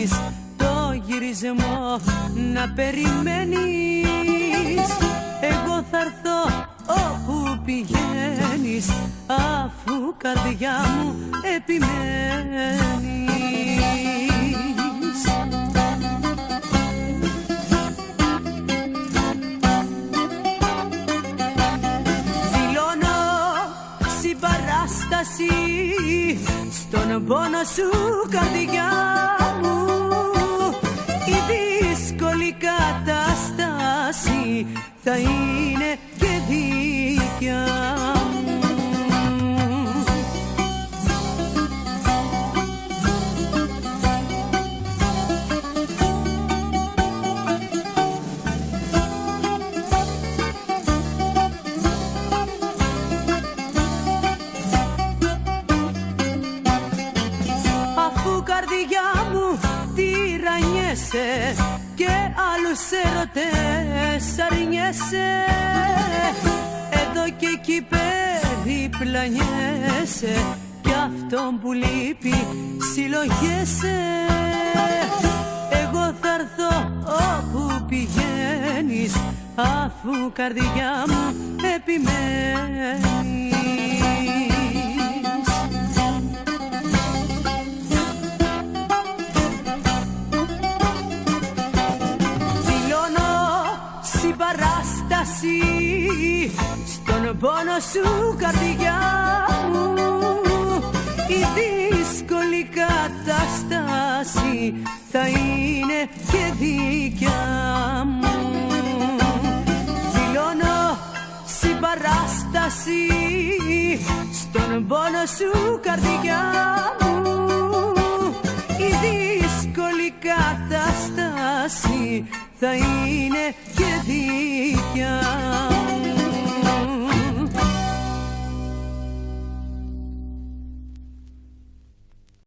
αφήνεις το γυρισμό να περιμένεις. Εγώ θα έρθω όπου πηγαίνεις, αφού καρδιά μου επιμένεις. Δηλώνω συμπαράσταση στον πόνο σου, καρδιά μου. Η δύσκολη κατάσταση θα είναι και δικιά μου. Αφού καρδιά μου τυραννιέσαι και άλλους ερωτές αρνιέσαι, εδώ και εκεί περιπλανιέσαι κι αυτόν που λείπει συλλογέσαι. Εγώ θα έρθω όπου πηγαίνεις, αφού καρδιά μου επιμένεις. Συμπαράσταση στον πόνο σου, καρδιά μου. Η δύσκολη κατάσταση θα είναι και δικιά μου. Δηλώνω συμπαράσταση στον πόνο σου, καρδιά μου. Η δύσκολη κατάσταση θα είναι και δικιά.